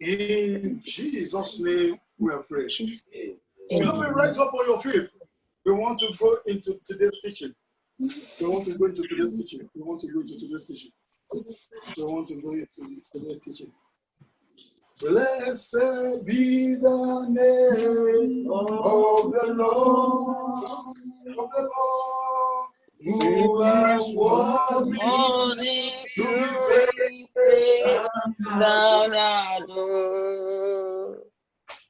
In Jesus' name we are praying. Beloved, rise up on your feet. We want to go into today's teaching. We want to go into today's teaching. We want to go into today's teaching. We want to go into today's teaching. Blessed be the name of the Lord, who is worthy to be praised and adored.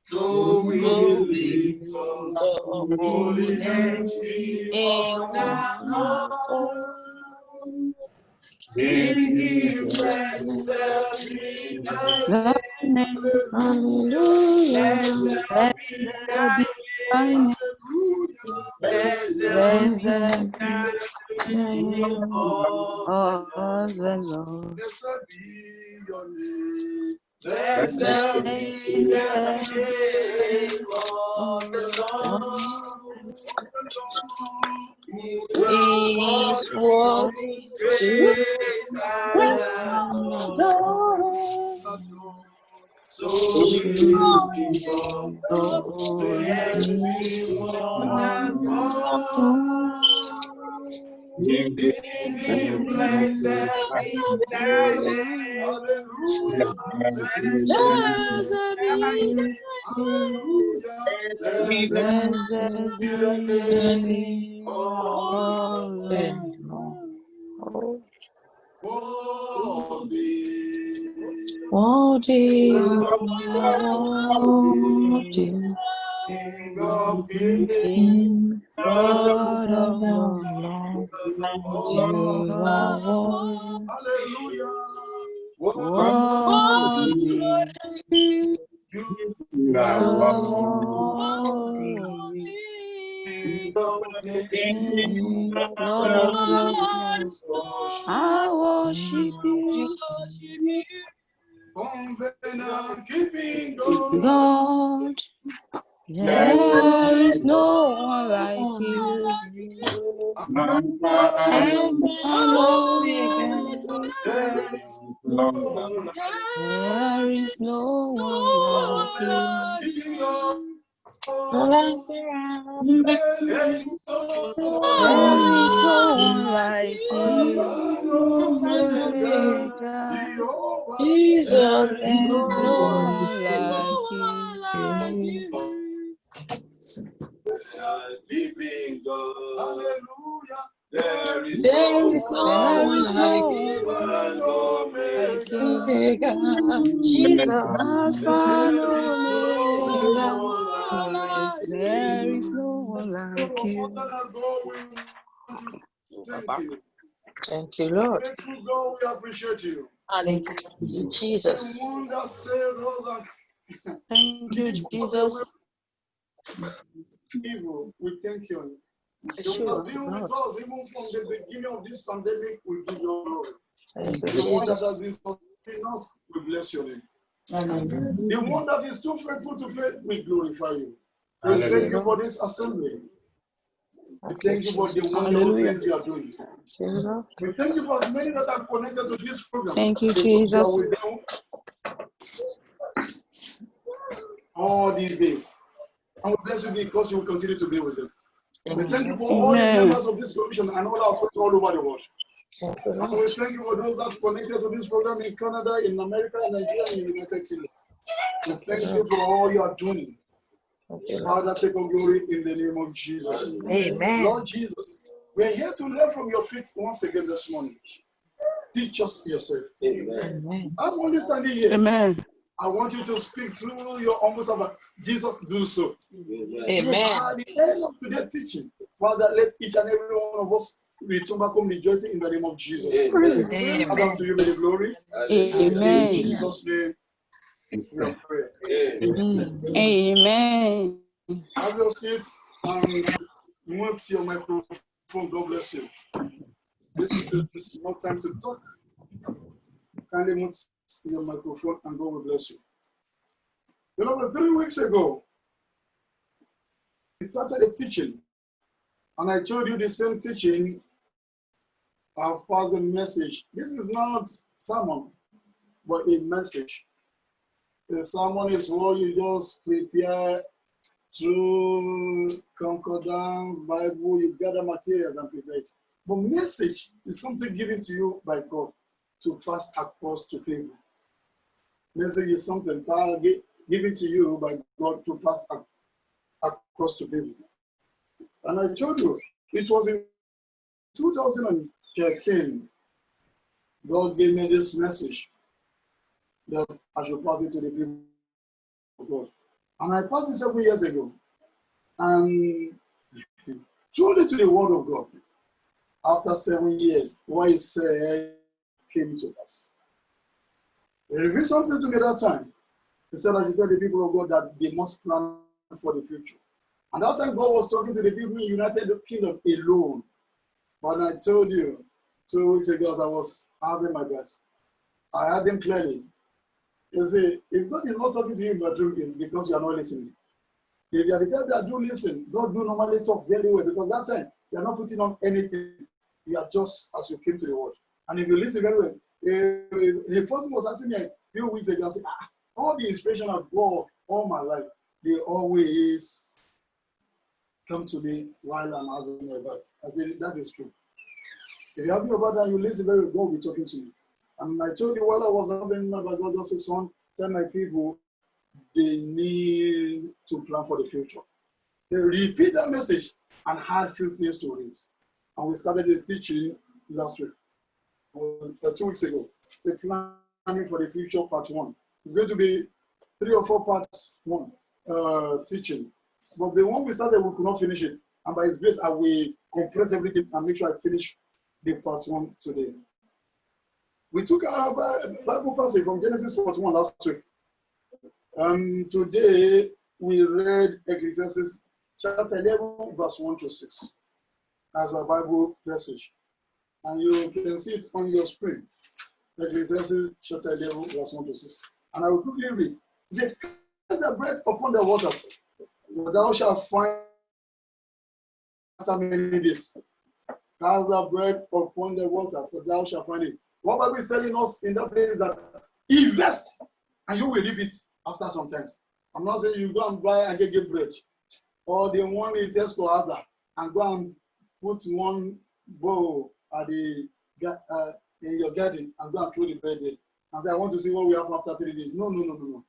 So we lift up holy hands in honor, singing blessed be the name, hallelujah, blessed be thy name, blessed be the name of the Lord. Blessed be your name. Blessed be the name of the Lord. He is worthy to be adored. So we give up the hands in honor. Singing blessed be thy name, hallelujah, blessed be hallelujah, blessed be the name of the Lord. Worthy, King of kings, God of love, you are worthy. Hallelujah. Worthy. You are worthy. King of kings, God of love, I worship you. Covenant keeping God. There is no one like you. There is no one like you. There is no one like you. Jesus, there is no one like you. Living God, hallelujah. There is no one like you. Jesus, Alpha and Omega. There is no one like you. Thank you, Lord. Faithful God, we appreciate you. Thank you, Jesus. Thank you, Jesus. Evil, we thank you. You have been with us even from the beginning of this pandemic. We give you glory. The one that has been sustaining us, we bless your name. The one that is too faithful to faith, we glorify you. We thank you for this assembly. We thank you for the wonderful things you are doing. We thank you for as many that are connected to this program. Thank you, Jesus. All these days. And we bless you because you will continue to be with them. We thank you for all the members of this commission and all our friends all over the world. And we thank you for those that are connected to this program in Canada, in America, in Nigeria, and in the United Kingdom. We thank you for all you are doing. Father, take all glory in the name of Jesus. Amen. Lord Jesus, we are here to learn from your feet once again this morning. Teach us yourself. Amen. I'm only standing here. Amen. I want you to speak through your humble servant. Jesus, do so. Amen. At the end of today's teaching, Father, let each and every one of us return back home rejoicing in the name of Jesus. Amen. Father, to you be the glory. Amen. In Jesus' name, we pray. Amen. Amen. Have your seats and mute your microphone. God bless you. This is not time to talk. Kindly mute your microphone and God will bless you. You know, 3 weeks ago, we started a teaching, and I told you the same teaching. I've passed the message. This is not sermon, but a message. The sermon is what you just prepare through concordance, Bible, you gather materials and prepare it. But message is something given to you by God to pass across to people. Message is something given to you by God to pass across to people. And I told you, it was in 2013, God gave me this message that I should pass it to the people of God. And I passed it 7 years ago. And truly to the word of God, after 7 years, what he said came to pass. He revealed something to me that time. He said, I should tell the people of God that they must plan for the future. And that time, God was talking to the people in the United Kingdom alone. But I told you 2 weeks ago, as I was having my best, I heard him clearly. You see, if God is not talking to you in the bedroom, it's because you are not listening. If you are the type that do listen, God do normally talk very well, because that time you are not putting on anything. You are just as you came to the word. And if you listen very well, a person was asking me a few weeks ago, I said, all the inspiration of God all my life, they always come to me while I'm having my bath. I said, that is true. If you have your brother and you listen very well, God will be talking to you. And I told you while I was having my bath, God just said, son, tell my people they need to plan for the future. They repeat that message and had a few things to read. And we started the teaching last week, 2 weeks ago. So planning for the future, part 1. It's going to be 3 or 4 parts, teaching. But the one we started, we could not finish it. And by His grace, I will compress everything and make sure I finish the part 1 today. We took our Bible passage from Genesis 41 last week. Today, we read Ecclesiastes chapter 11, verse 1 to 6 as a Bible passage. And you can see it on your screen. Ecclesiastes chapter 11, verse 1 to 6. And I will quickly read. It said, cast the bread upon the waters, for thou shalt find after many days. Cast the bread upon the water, for thou shalt find it. What Bible is telling us in that place is that invest, and you will reap it after some times. I'm not saying you go and buy and get bread, or the one in Tesco has that, and go and put one bowl at the in your garden and go and throw the bread there and say, I want to see what will happen after 3 days. No.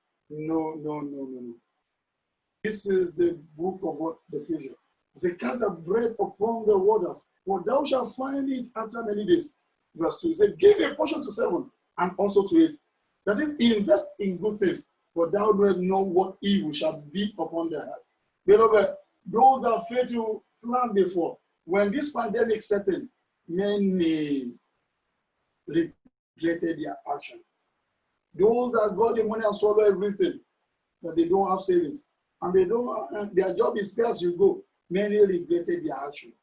This is the book of what the future. It says, cast the bread upon the waters, for thou shalt find it after many days. Verse 2, it says, give a portion to 7 and also to 8. That is, invest in good things, for thou knowest not what evil shall be upon the earth. Beloved, those that failed to plan before, when this pandemic set in, many regretted their action. Those that got the money and swallow everything, that they don't have savings, and they don't, their job is pay as you go, many regretted their action.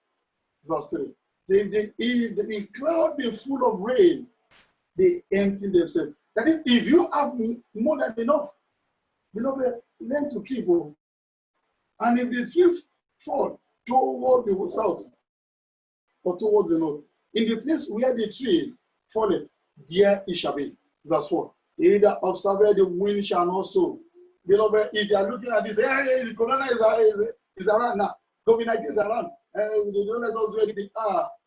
Verse 3. If the cloud be full of rain, they empty themselves. That is, if you have more than enough, beloved, learn to keep. And if the tree fall toward the south or toward the north, in the place where the tree falleth, there it shall be. Verse 4. He that observeth the wind shall not sow. Beloved, if you are looking at this, the corona is around now. COVID-19 is around. They don't let us do anything.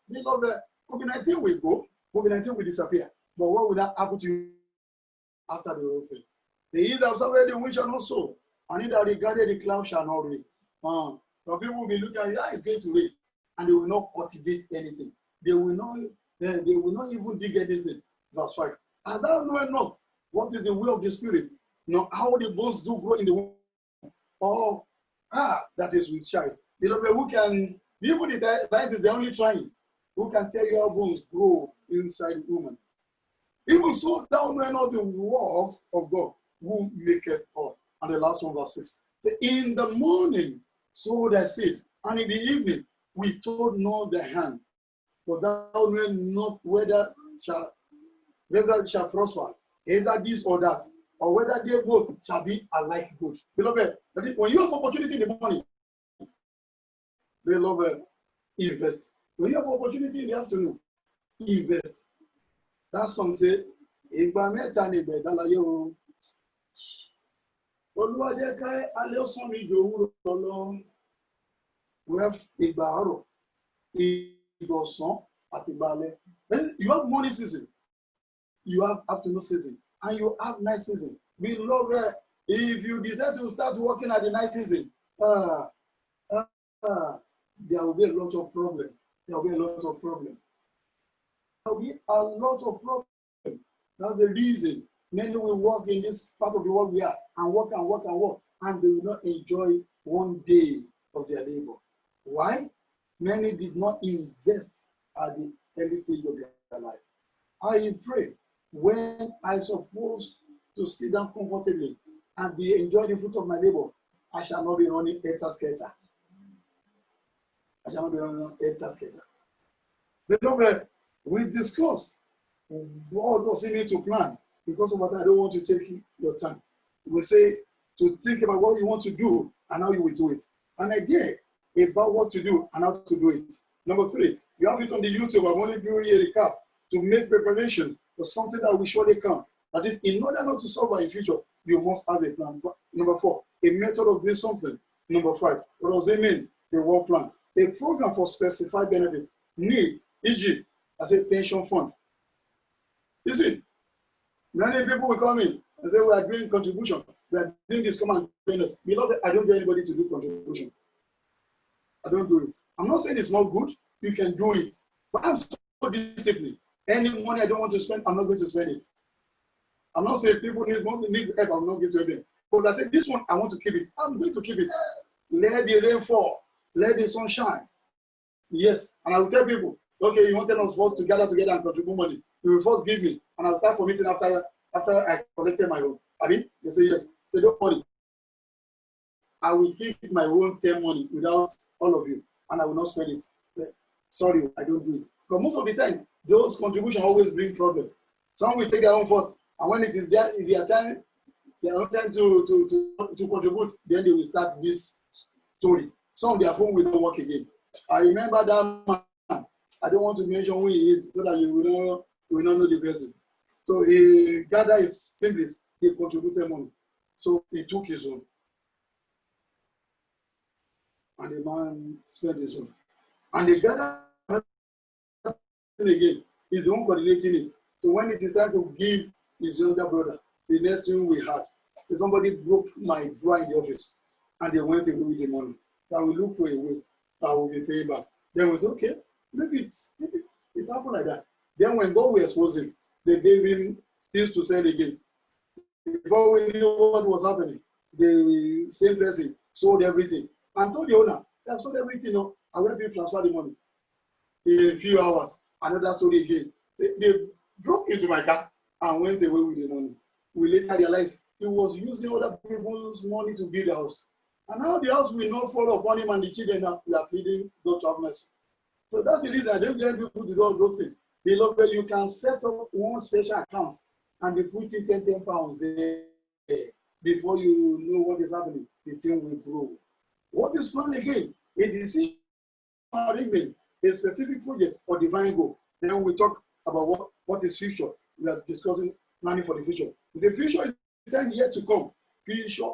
Beloved, COVID-19 will go. COVID-19 will disappear. But what will that happen to you after the whole thing? He that observeth the wind shall not sow, and he that regardeth the cloud shall not rain. Some people will be looking at it's going to rain, and they will not cultivate anything. They will not even dig anything. Verse 5. As thou knowest not what is the will of the Spirit, nor how the bones do grow in the womb. That is with child. Beloved, who can, even the scientists, they're only trying. Who can tell you how bones grow inside the woman? Even so, thou knowest not the works of God, who maketh all. And the last one, verse 6. Say, in the morning sow thy seed, and in the evening we told not the hand. For thou knowest not whether it shall prosper, either this or that, or whether they both shall be alike good. Beloved, when you have opportunity in the morning, beloved, invest. When you have opportunity in the afternoon, invest. That song say, Olúwa jẹ́ ká alẹ́ ọ̀sán mi jò òwúrọ̀ lọ. We have ìgbà àárọ̀, ìgbà ọ̀sán, àti ìgbà alẹ́. You have morning season, you have afternoon season, and you have night season. Beloved, if you decide to start working at the night season, there will be a lot of problem. There will be a lot of problem. There will be a lot of problem. That's the reason many will work in this part of the world we are and work and work and work, and they will not enjoy one day of their labor. Why? Many did not invest at the early stage of their life. I pray when I supposed to sit down comfortably and be enjoy the fruit of my labor, I shall not be running helter-skelter. I shall not be running helter-skelter. Beloved, we discuss what does it mean to plan. Because of what I don't want to take your time. We say to think about what you want to do and how you will do it. An idea about what to do and how to do it. Number 3, you have it on the YouTube. I'm only doing a recap to make preparation for something that will surely come. That is, in order not to suffer in future, you must have a plan. Number 4, a method of doing something. Number 5, what does it mean? A work plan. A program for specified benefits. Need, e.g., as a pension fund. You see, many people will come in and say, we are doing contribution. We are doing this common business. Beloved, I don't get anybody to do contribution. I don't do it. I'm not saying it's not good. You can do it. But I'm so disciplined. Any money I don't want to spend, I'm not going to spend it. I'm not saying people need help, I'm not going to help them. But I say, this one, I want to keep it. I'm going to keep it. Let the rain fall. Let the sun shine. Yes. And I will tell people, okay, you want us first to gather together and contribute money. You will first give me, and I'll start from meeting after I collected my own. I mean, they say yes. Say, don't worry. I will keep my own 10 money without all of you, and I will not spend it. Sorry, I don't do it. Because most of the time, those contributions always bring problems. Some will take their own first, and when it is their time to contribute, then they will start this story. Some of their phone will not work again. I remember that man. I don't want to mention who he is so that you will not know the person. So he gathered his siblings, he contributed money. So he took his own. And the man spent his own. And the gathered again is the one coordinating it. So when it is time to give his younger brother, the next thing we had, somebody broke my drawer in the office and they went away with the money. I will look for a way I will be paying back. Then we said, okay, maybe it happened like that. Then when God will expose him, they gave him things to sell again. Before we knew what was happening, the same person sold everything and told the owner, I've sold everything, no, I went to transfer the money. In a few hours, another story again. They broke into my car and went away with the money. We later realized he was using other people's money to build a house. And now the house will not fall upon him and the children now we are pleading God to have mercy. So that's the reason I don't get people to do all those things. Beloved, you can set up one special account and be putting 10 pounds there. Before you know what is happening, the thing will grow. What is plan again? A decision arrangement, a specific project or divine goal. Then we talk about what is future. We are discussing planning for the future. The future is the time yet to come. Future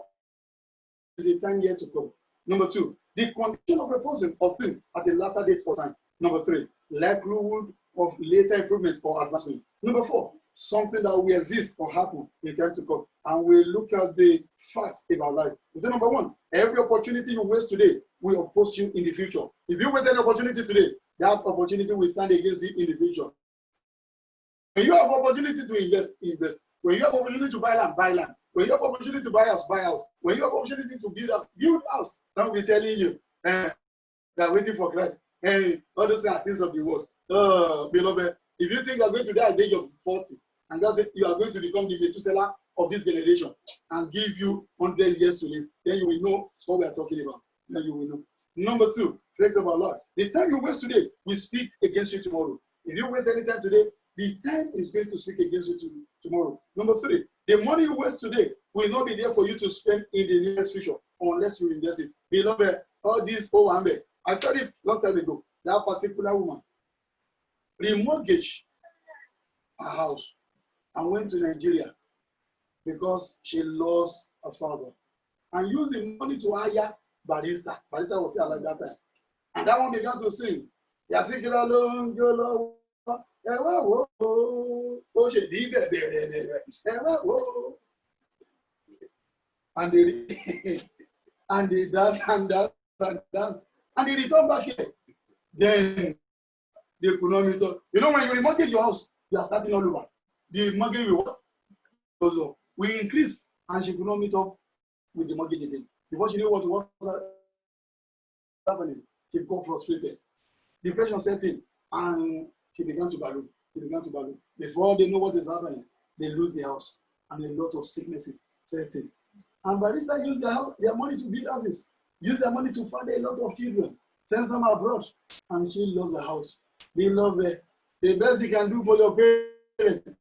is the time yet to come. Number 2, the condition of a person or thing at a later date or time. Number 3, likelihood of later improvement or advancement. Number 4, something that will exist or happen in time to come. And we look at the facts about life. Is number 1, every opportunity you waste today will oppose you in the future. If you waste any opportunity today, that opportunity will stand against you in the future. When you have opportunity to invest, invest. When you have opportunity to buy land, buy land. When you have opportunity to buy house, buy house. When you have opportunity to build house. Some will be telling you, they are waiting for Christ. All those things of the world. Beloved, if you think you are going to die at the age of 40, and that's it, you are going to become the Methuselah of this generation and give you 100 years to live, then you will know what we are talking about. Then you will know. Number 2, faith of our Lord. The time you waste today will speak against you tomorrow. If you waste any time today, the time is going to speak against you tomorrow. Number 3, the money you waste today will not be there for you to spend in the next future unless you invest it. Beloved, all these I said it long time ago. That particular woman remortgaged her house and went to Nigeria because she lost her father. and use the money to hire barista. Barista was still alive that time. And that one began to sing. Yasikira long jolo. And they and they dance and dance and dance. And they return back here. Then they could not meet up. You know, when you remortgage your house, you are starting all over. The mortgage will what? Goes up. We increase, and she could not meet up with the mortgage again. Before she knew what was happening, she got frustrated. Depression set in, and she began to balloon. Before they know what is happening, they lose the house, and a lot of sicknesses set in. And barista use their money to build houses, use their money to father a lot of children, send some abroad, and she lost the house. They love her. The best you can do for your parents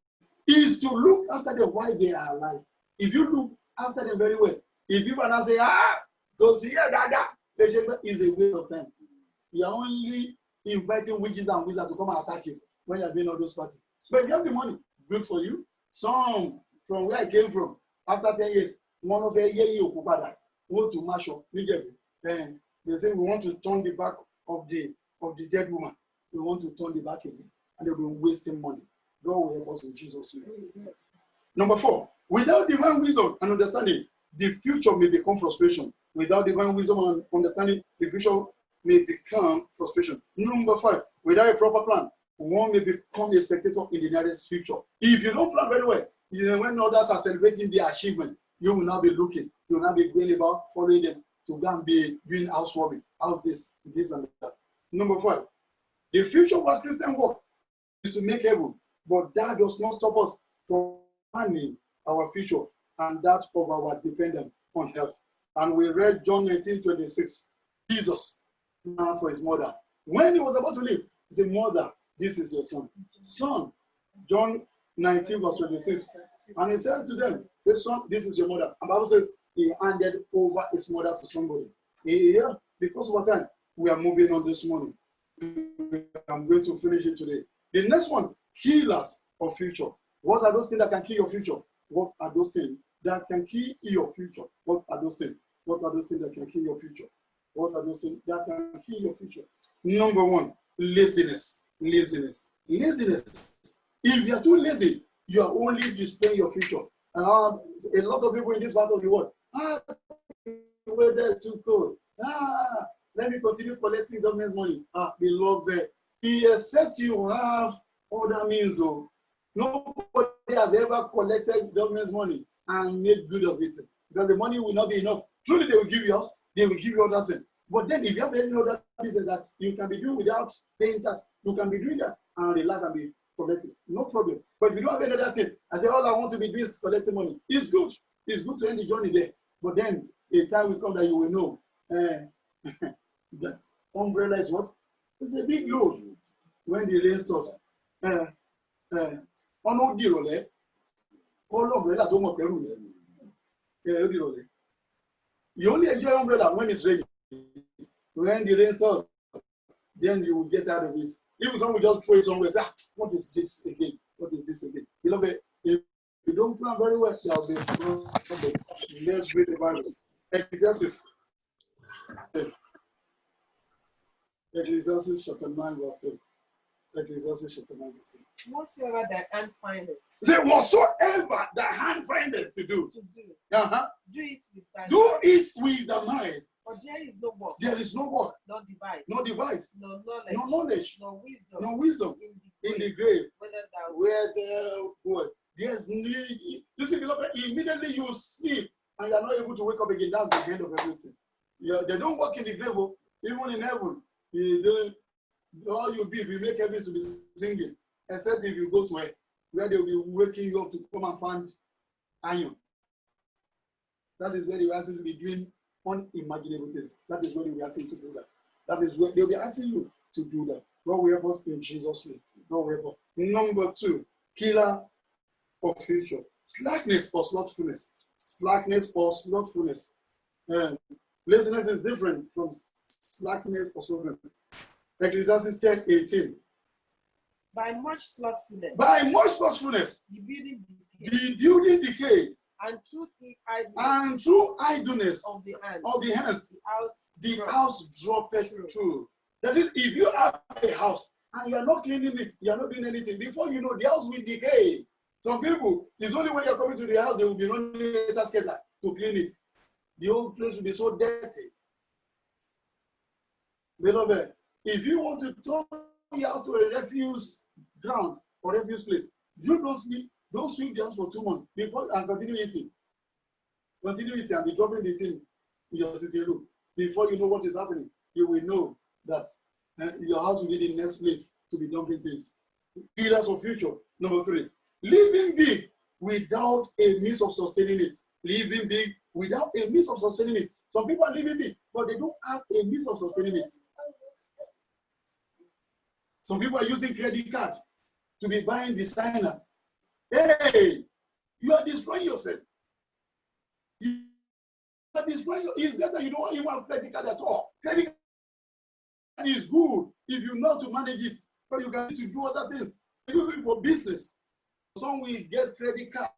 is to look after them while they are alive. If you look after them very well, if people now say, go see her, dada, it's a waste of time. You are only inviting witches and wizards to come and attack you when you are doing all those parties. But if you have the money, good for you. Some from where I came from, after 10 years, one of the year want to mash up, then they say we want to turn the back of the dead woman. We want to turn the back again, and they'll be wasting money. God will help us in Jesus' name. Number 4, without divine wisdom and understanding, the future may become frustration. Without divine wisdom and understanding, the future may become frustration. Number 5, without a proper plan, one may become a spectator in the nearest future. If you don't plan very well, when others are celebrating their achievement, you will not be looking. You will not be going about following them to go and be doing housewarming. How's this and that. Number 5, the future of our Christian work is to make heaven, but that does not stop us from planning our future and that of our dependence on health. And we read John 19:26. Jesus, man for his mother. When he was about to leave, he said, Mother, this is your son. Son, John 19:26. And he said to them, this son, this is your mother. And the Bible says he handed over his mother to somebody. Yeah, because of what time we are moving on this morning. I'm going to finish it today. The next one, killers of future. What are those things that can kill your future? What are those things that can kill your future? What are those things? What are those things that can kill your future? What are those things that can kill your future? Number 1, laziness. Laziness. If you are too lazy, you are only destroying your future. A lot of people in this part of the world, the weather is too cold. Let me continue collecting government money. Beloved, except you have other means, nobody has ever collected government money and made good of it. Because the money will not be enough. Truly, they will give you us, they will give you other things. But then if you have any other business that you can be doing without paying tax, you can be doing that and relax and be collecting. No problem. But if you don't have any other thing, I say all I want to be doing is collecting money. It's good. It's good to end the journey there. But then a time will come that you will know that umbrella is what? It's a big load when the rain stops. On the road, all umbrella don't want Peru. You only enjoy umbrella when it's raining. When the rain stops, then you will get out of it. Even someone will just throw it somewhere and say, what is this again? What is this again? Beloved, if you don't plan very well, there will be a problem. Let's read the Bible. Ecclesiastes chapter 9, verse 10. Ecclesiastes chapter 9, verse 10. Whatsoever thy hand findeth. Say, whatsoever thy hand findeth to do. Do it with thy Do it with the mind. For there is no work. There is no work. No device. No device. No knowledge. No knowledge. No wisdom. No wisdom. In the grave. Where thou There's need. You see, beloved, immediately you sleep and you are not able to wake up again. That's the end of everything. They don't work in the grave, even in heaven. All you'll be if you make heavens to be singing, except if you go to where they'll be waking you up to come and pound iron. That is where they will actually be doing unimaginable things. That is where they will be asking you to do that. That is where they'll be asking you to do that. God will help us in Jesus' name. God will help us. Number 2, killer of future. Slackness or slothfulness. Slackness or slothfulness. Laziness is different from slackness or slothfulness. Ecclesiastes 10:18. By much slothfulness. By much slothfulness. The building decay. The building decay. And And through idleness of the hands, the dropped. house droppeth through. That is, if you have a house and you are not cleaning it, you are not doing anything, before you know, the house will decay. Some people, it's only when you're coming to the house, they will be running a skater to clean it. The whole place will be so dirty. Beloved, if you want to turn your house to a refuse ground or refuse place, you don't sweep the house for 2 months before and continue eating. Continue eating and be dropping the thing in your sitting room. Before you know what is happening, you will know that your house will be the next place to be dumping things. Pillars of future. Number 3, living big without a means of sustaining it. Living big without a means of sustaining it. Some people are living big, but they don't have a means of sustaining it. Some people are using credit card to be buying designers. Hey, you are destroying yourself. You are destroying. It's better you don't even have credit card at all. Credit card is good if you know to manage it, but you can to do other things. Use it for business. Some will get credit card,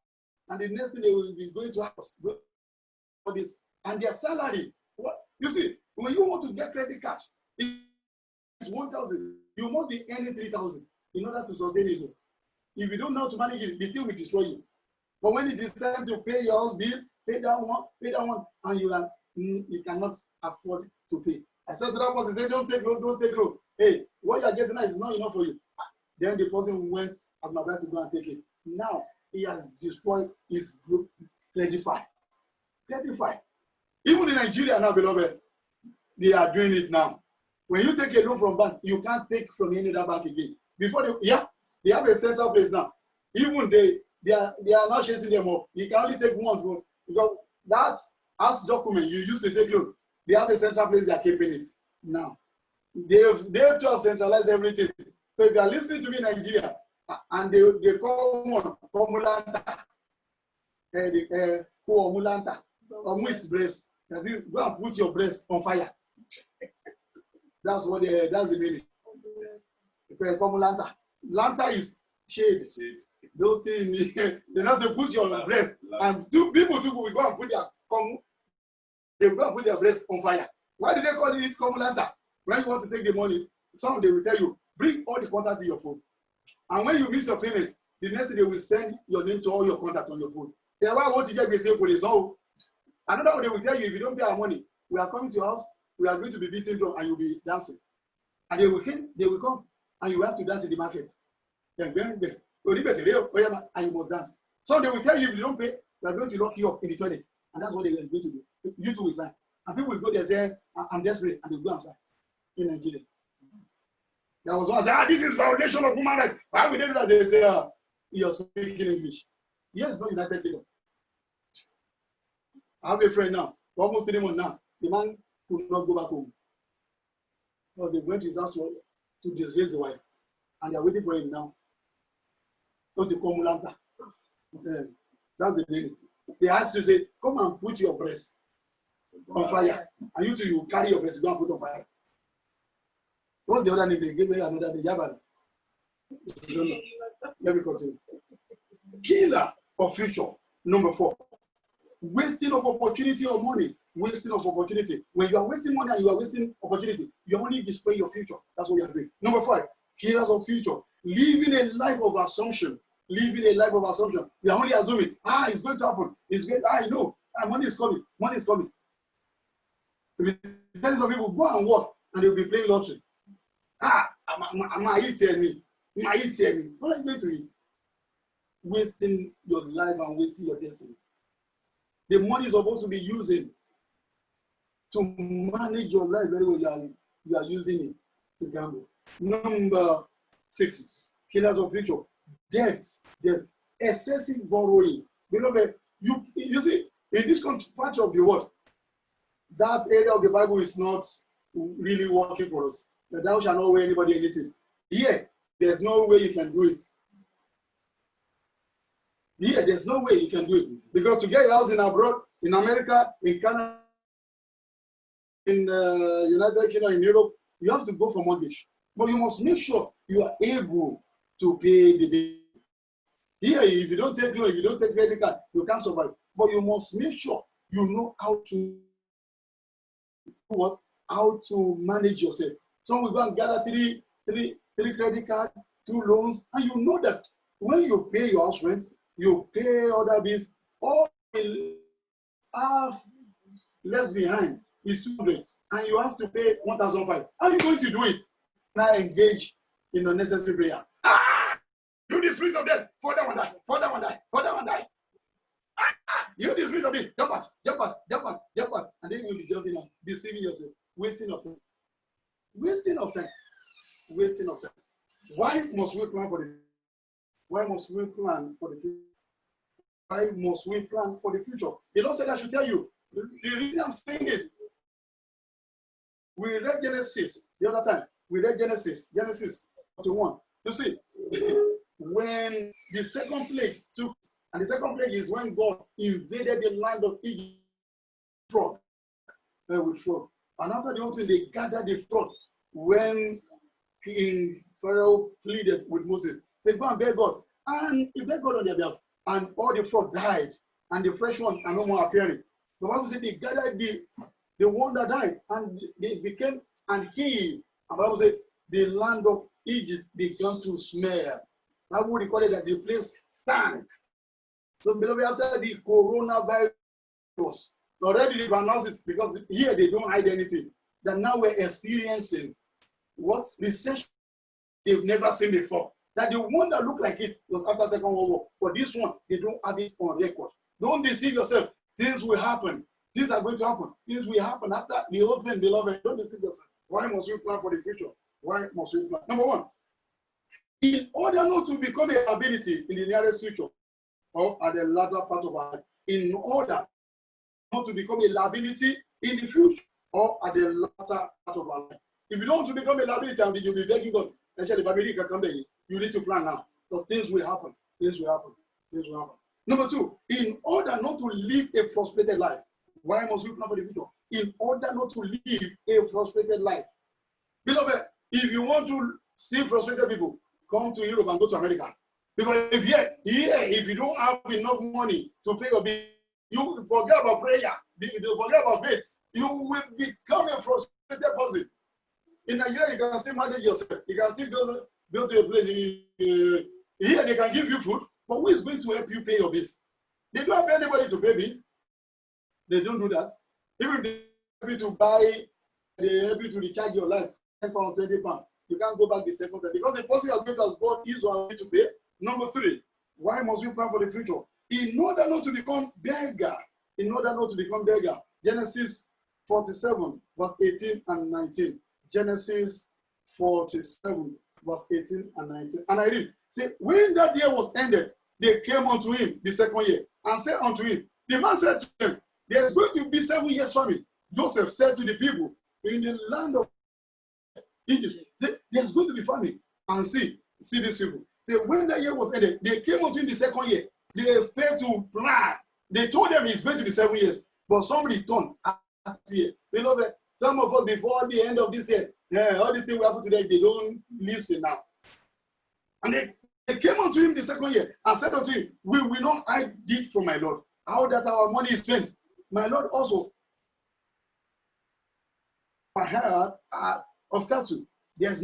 and the next thing they will be going to house for this, and their salary. What you see, when you want to get credit card, it's 1,000. You must be earning 3,000 in order to sustain it. If you don't know how to manage it, the thing will destroy you. But when it is time to pay your house bill, pay that one, and you cannot afford to pay. I said to that person, say, don't take loan. Hey, what you are getting now is not enough for you. Then the person went at my back to go and take it. Now he has destroyed his group. Credit file. Even in Nigeria now, beloved, they are doing it now. When you take a loan from bank, you can't take from any other bank again. Before they have a central place now. Even they are not chasing them up. You can only take one loan because that house document you used to take loan. They have a central place. They are keeping it now. They too have centralized everything. So if you are listening to me in Nigeria and they call one Komulanta, Komulanta, or Miss breast, go and put your breast on fire. That's the meaning. Komulanta. Lanta is shade. Those things they not say put your breast, and people too will go and put their breast on fire. Why do they call it Komulanta? When you want to take the money, some they will tell you, bring all the contacts in your phone. And when you miss your payment, the next day they will send your name to all your contacts on your phone. Then why won't you get the same police? No. Another one they will tell you, if you don't pay our money, we are coming to your house, we are going to be beating drum and you'll be dancing. And they will come and you have to dance in the market. And you must dance. So they will tell you if you don't pay, we are going to lock you up in the toilet. And that's what they are going to do. You two will sign. And people will go there and say, I'm desperate, and they will go and sign in Nigeria. There was one say, this is violation of human rights. Why would they do that? They say, you're speaking English. Yes, not United Kingdom. I have a friend now, almost 3 months now. The man could not go back home. Because they went to his house to disgrace the wife. And they are waiting for him now. Don't you come Mulanta? That's the thing. They asked you to say, come and put your breast on fire. And you too, you carry your breast, go and put on fire. What's the other name? They gave me another name. Yaban. Let me continue. Killer of future. Number 4. Wasting of opportunity or money. Wasting of opportunity. When you are wasting money and you are wasting opportunity, you only destroy your future. That's what we are doing. Number 5. Killers of future. Living a life of assumption. Living a life of assumption. We are only assuming, it's going to happen. It's going. I know. Money is coming. Money is coming. If you tell some people go and work and they'll be playing lottery. I'm eating me. What are you going to eat? Wasting your life and wasting your destiny. The money is supposed to be using to manage your life very well. You are using it to gamble. Number 6, killers of future. Debt. Excessive borrowing. Beloved, you see, in this part of the world, that area of the Bible is not really working for us. That thou shalt not owe anybody anything. Here, there's no way you can do it. Here, there's no way you can do it. Because to get a house in abroad, in America, in Canada, in United Kingdom, in Europe, you have to go for mortgage. But you must make sure you are able to pay the bill. Here, if you don't take loan, if you don't take credit card, you can't survive. but you must make sure you know how to do what, how to manage yourself. Some will go and gather three credit cards, 2 loans, and you know that when you pay your house rent, you pay other bills, all you have left behind is 200, and you have to pay 1,500. How are you going to do it? Now engage in unnecessary prayer. You the spirit of death, fall down and die, fall down and die, fall down and die. You the spirit of death, jump out, jump out, jump out, jump out, and then you'll be jumping out, deceiving yourself, wasting of time. Wasting of time. Wasting of time. Why must we plan for the future? Why must we plan for the future? Why must we plan for the future? The Lord said I should tell you. The reason I'm saying this, we read Genesis the other time. We read Genesis 41. You see, when the second plague took, and the second plague is when God invaded the land of Egypt with fraud. And after the whole thing, they gathered the fraud when King Pharaoh pleaded with Moses. Say, go and beg God. And he begged God on their behalf. And all the fraud died. And the fresh ones are no more appearing. The Bible said they gathered the one that died. And they became, and the Bible said, the land of Egypt began to smell. How would you call it that the place stank? So, beloved, after the coronavirus, already they've announced it because here they don't hide anything. That now we're experiencing what recession they've never seen before. That the one that looked like it was after Second World War, but this one they don't have it on record. Don't deceive yourself. Things will happen. Things are going to happen. Things will happen after the whole thing, beloved. Don't deceive yourself. Why must we plan for the future? Why must we plan? Number one, in order not to become a liability in the nearest future or at the latter part of our life, in order not to become a liability in the future or at the latter part of our life. If you don't want to become a liability and you'll be begging God, you need to plan now because things will happen. Things will happen. Things will happen. Number two, in order not to live a frustrated life, why must we plan for the future? In order not to live a frustrated life. Beloved, if you want to see frustrated people, come to Europe and go to America. Because if you don't have enough money to pay your bill, you forget about prayer, you forget about faith, you will become a frustrated person. In Nigeria, you can still manage yourself. You can still go to a place. Here, they can give you food, but who is going to help you pay your bills? They don't have anybody to pay bills. They don't do that. Even if they help you to buy, they help you to recharge your light, £10, £20. You can't go back the second time because the person you are going to ask God is or to pay. Number three, why must we plan for the future? In order not to become beggar. In order not to become beggar. Genesis 47, verse 18 and 19. Genesis 47, verse 18 and 19. And I read, say, when that year was ended, they came unto him the second year and said unto him, the man said to them, there's going to be 7 years famine. Joseph said to the people in the land of Egypt, there's going to be famine. And see these people. Say, when that year was ended, they came unto him the second year. They failed to plan. They told them it's going to be 7 years, but some returned after year. Beloved, some of us before the end of this year, all these things will happen today, they don't listen now. And they came unto him the second year and said unto him, we will not hide it from my Lord. How that our money is spent. My Lord also, I heard of cattle. There's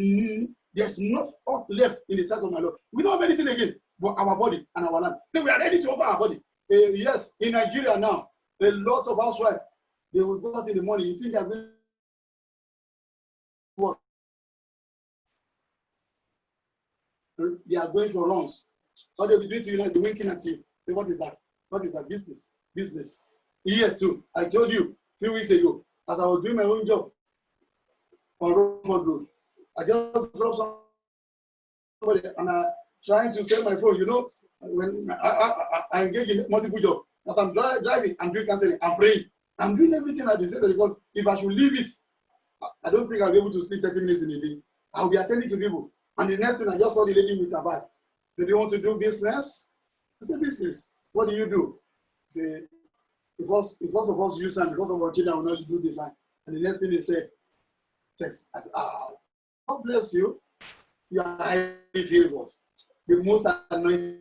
not left in the sight of my Lord. We don't have anything again but our body and our land. So we are ready to offer our body. Yes, in Nigeria now, a lot of housewives, they will go out in the morning. You think they are going to work? They are going for runs. All they'll be doing to you is winking at you. Say, what is that? What is that? Business. Here too. I told you a few weeks ago, as I was doing my own job on Road Road, I just dropped somebody and I trying to sell my phone. You know, when I engage in multiple jobs, as I'm driving, I'm doing counseling, I'm praying, I'm doing everything at the same time because if I should leave it, I don't think I'll be able to sleep 30 minutes in a day. I'll be attending to people. And the next thing, I just saw the lady with her bag. Do you want to do business? I said, business. What do you do? I say, because of us use and because of our children, I will not do design. And the next thing they said, text. I said, God bless you. You are highly favored. The most anointed.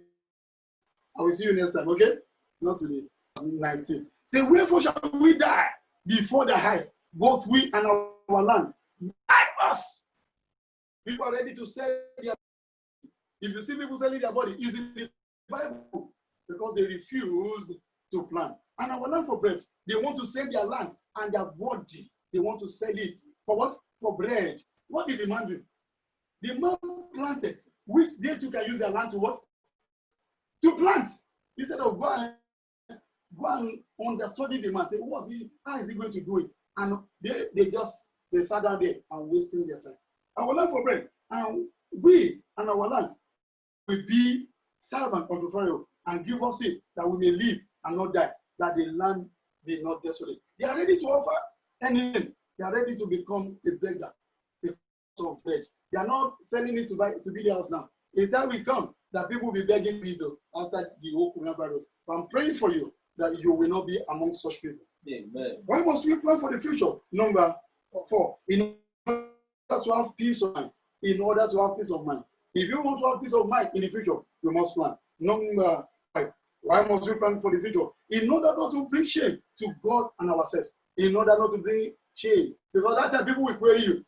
I will see you next time, okay? Not today. 19. Say, wherefore shall we die before the height, both we and our land? Like us. People are ready to sell their. If you see people selling their body, it's in the Bible because they refused to plant. And our land for bread. They want to sell their land and their body. They want to sell it for what? For bread. What did the man do? The man planted, which they too can use their land to what? To plant. Instead of go and understudy the man, say, what's he? How is he going to do it? And they sat down there and wasting their time. Our land for bread, and we and our land will be servant unto Pharaoh and give us it that we may live and not die, that the land be not desolate. They are ready to offer anything. They are ready to become a beggar because of bread. They are not selling it to build a house now. A time will come that people will be begging me though after the whole coronavirus. But I'm praying for you that you will not be among such people. Amen. Why must we plan for the future? Number 4. In order to have peace of mind. In order to have peace of mind. If you want to have peace of mind in the future, you must plan. Number 5. Why must we plan for the future? In order not to bring shame to God and ourselves. In order not to bring shame. Because that time people will query you.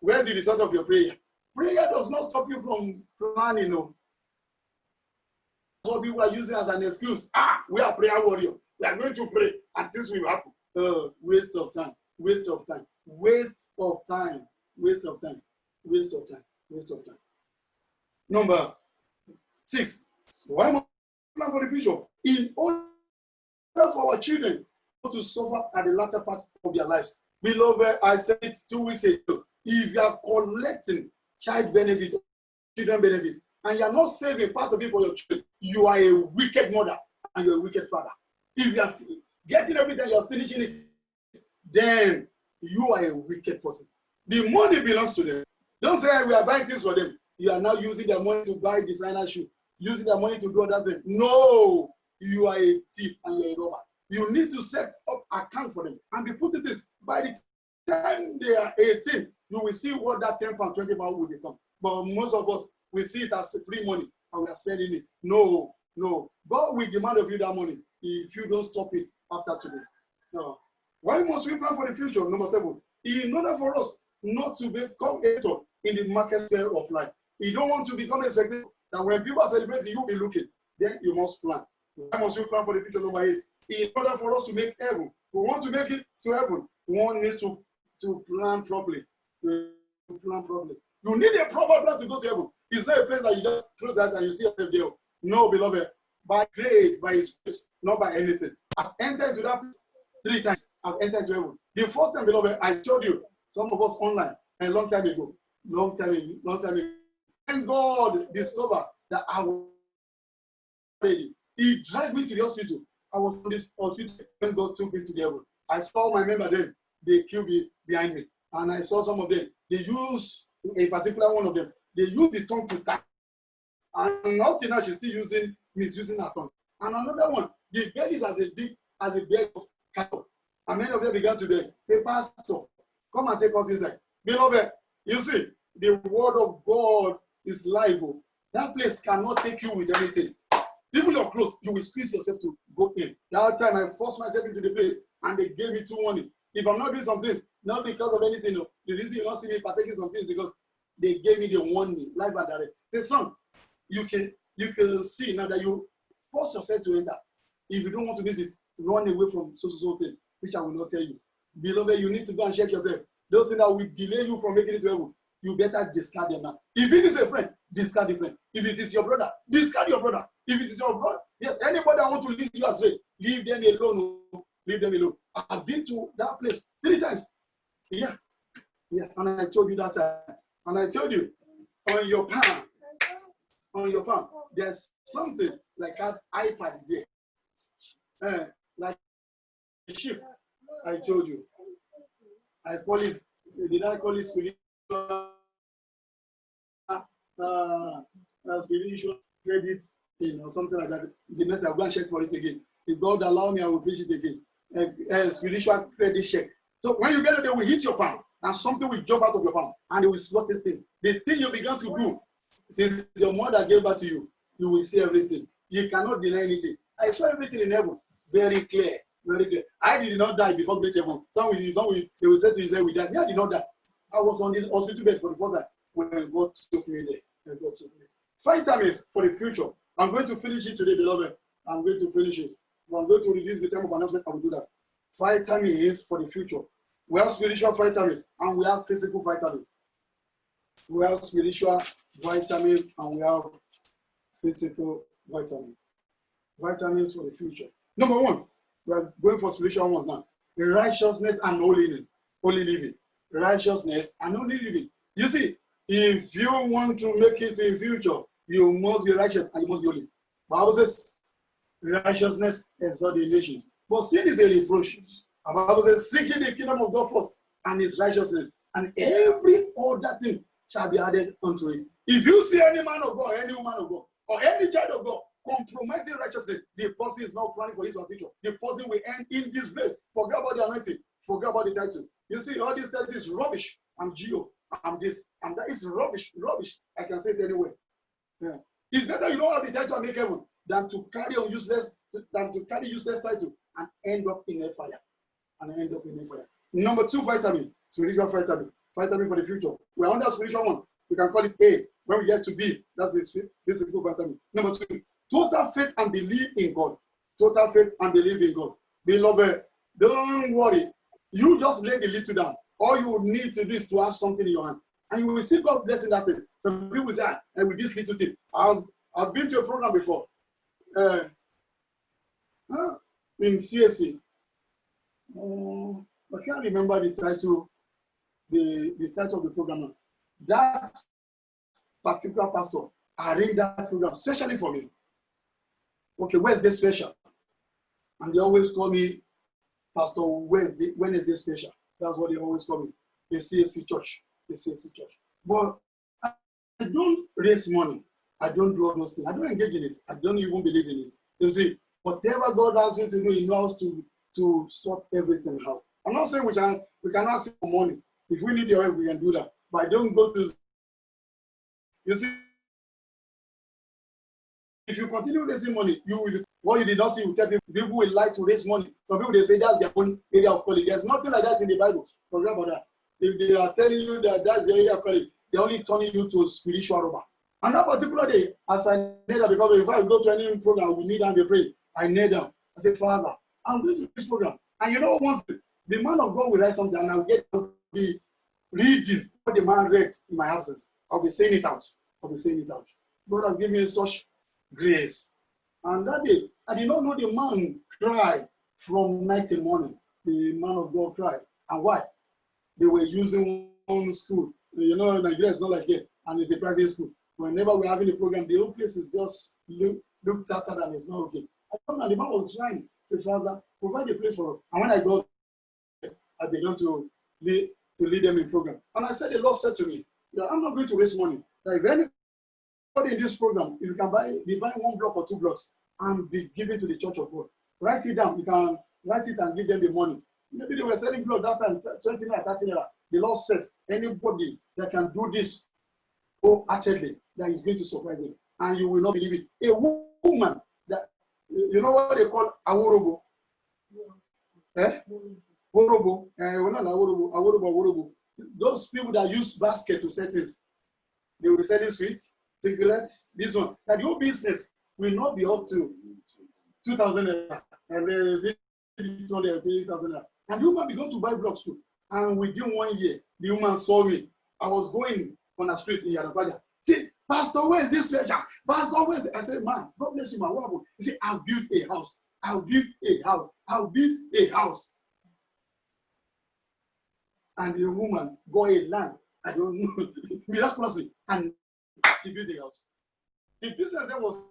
Where's the result of your prayer? Prayer does not stop you from planning. No. What people are using as an excuse. We are prayer warrior. We are going to pray and things will happen. Waste of time. Waste of time. Waste of time. Waste of time. Waste of time. Waste of time. Number 6. Why must we plan for the future? In order for our children to suffer at the latter part of their lives. Beloved, I said it 2 weeks ago. If you are collecting child benefits, children benefits, and you are not saving part of it for your children, you are a wicked mother and you're a wicked father. If you are getting everything, you are finishing it, then you are a wicked person. The money belongs to them. Don't say we are buying things for them. You are now using their money to buy designer shoes, using their money to do other things. No, you are a thief and you are a robber. You need to set up account for them and be putting this. By the time they are 18, you will see what that 10 pound, 20 pound will become. But most of us, we see it as free money and we are spending it. No, no. God will demand of you that money if you don't stop it after today. No. Why must we plan for the future? Number 7. In order for us not to become a actor in the market sphere of life. You don't want to become a spectator that when people are celebrating, you'll be looking. Then you must plan. Why must we plan for the future? Number 8. In order for us to make heaven, we want to make it to heaven. One needs to plan properly. To plan properly. You need a proper plan to go to heaven. It's not a place that you just close your eyes and you see yourself there. No, beloved. By grace, by His grace, not by anything. I've entered into that place 3 times. I've entered into heaven. The first time, beloved, I told you, some of us online, and long time ago. And God discovered that I was ready. He dragged me to the hospital. I was in this hospital when God took me to the heaven. I saw my member then. They killed me behind me. And I saw some of them. They used a particular one of them. They used the tongue to tap. And up till now, she's still misusing her tongue. And another one, the bed is as a bed of cattle. And many of them began to beg, say, Pastor, come and take us inside. Beloved, you see, the word of God is liable. That place cannot take you with anything. Even your clothes, you will squeeze yourself to go in. That time I forced myself into the place and they gave me 2 warnings. If I'm not doing something, not because of anything, no. The reason you not see me partaking something is because they gave me the warning, live and direct. Say, son, you can see now that you force yourself to enter. If you don't want to miss it, run away from so thing, which I will not tell you. Beloved, you need to go and check yourself. Those things that will delay you from making it to heaven, you better discard them now. If it is a friend, discard the friend. If it is your brother, discard your brother. If it is your brother, yes, anybody that want to lead you astray, leave them alone. Leave them alone. I've been to that place 3 times. Yeah. And I told you that time. And I told you, on your palm, there's something like an iPad there. Like a ship. I told you. I call it, did I call it spiritual credits thing or something like that? The next I'll go and check for it again. If God allow me, I will preach it again. Spiritual credit check. So when you get it, they will hit your palm and something will jump out of your palm and it will slot the thing. The thing you began to do, since your mother gave birth to you, you will see everything. You cannot deny anything. I saw everything in heaven. Very clear. Very clear. I did not die before great heaven. Some will they will say to you, we died. Me, I did not die. I was on this hospital bed for the first time when God took me there. And God took me. Vitamins for the future. I'm going to finish it today, beloved. I'm going to finish it. If I'm going to release the time of announcement, I will do that. Vitamins for the future. We have spiritual vitamins and we have physical vitamins. We have spiritual vitamins and we have physical vitamins. Vitamins for the future. Number one, we are going for spiritual ones now. Righteousness and holy living. Righteousness and holy living. You see, if you want to make it in future, you must be righteous and you must be holy. The Bible says, righteousness exalts the nations. But sin is a reproach. The Bible says, seeking the kingdom of God first and his righteousness, and every other thing shall be added unto it. If you see any man of God, any woman of God, or any child of God compromising righteousness, the person is not planning for his own future. The person will end in this place. Forget about the anointing. Forget about the title. You see, all this title is rubbish. I'm Geo. I'm this. And that is rubbish. Rubbish. I can say it anyway. Yeah. It's better you don't have the title and make heaven than to carry useless title and end up in a fire. Number two, vitamin, spiritual vitamin. Vitamin for the future. We're under spiritual one. We can call it A. When we get to B, that's the physical vitamin. Number two, total faith and belief in God. Total faith and belief in God. Beloved, don't worry. You just lay the little down. All you need to do is to have something in your hand. And you will see God blessing that thing. Some people say, and with this little thing. I've been to a program before. In CSC. I can't remember the title, the title of the program. That particular pastor arranged that program especially for me. Okay, where's this special? And they always call me Pastor Wednesday, Wednesday special. That's what they always call me. The CSC church. The CSC church. But I don't raise money. I don't do all those things. I don't engage in it. I don't even believe in it. You see, whatever God asks you to do, he knows to sort everything out. I'm not saying we cannot ask for money. If we need your help, we can do that. But I don't go to. You see, if you continue raising money, what you did not see, you tell people will like to raise money. Some people, they say that's their own area of calling. There's nothing like that in the Bible. Forget about that. If they are telling you that that's the area of calling, they're only turning you to a spiritual robber. And that particular day, as I kneel down, because if I go to any program, we need and they pray. I kneel down. I say, Father, I'm going to this program. And you know one thing, the man of God will write something and I'll get to be reading what the man read in my absence. I'll be saying it out. God has given me such grace. And that day, I did not know the man cried from night till morning. The man of God cried. And why? They were using one school. You know, Nigeria is not like it. And it's a private school. Whenever we're having a program, the whole place is just look tattered and it's not okay. I come and the man was crying. Say, Father, provide a place for us. And when I got there, I began to lead them in program. And I said, the Lord said to me, I'm not going to raise money. Like, if anybody in this program, if you can be buying 1 block or 2 blocks and be given to the church of God, write it down. You can write it and give them the money. Maybe they were selling block that time, 20 naira, 30 naira. The Lord said, anybody that can do this wholeheartedly, that is going to surprise them. And you will not believe it. A woman that, you know what they call aworobo? Worobo. Aworobo. Those people that use basket to sell things, they will be selling sweets, cigarettes, this one. That your business will not be up to 2,000 naira. And it's only 3,000 naira. And the woman began to buy blocks too. And within 1 year, the woman saw me. I was going on a street in Yanabaja. See, Pastor, where is this special? Pastor, where is it? I said, man, God bless you, man. What happened? He said, I'll build a house. I'll build a house. And the woman got a land, I don't know, miraculously, and she built a house. The business then was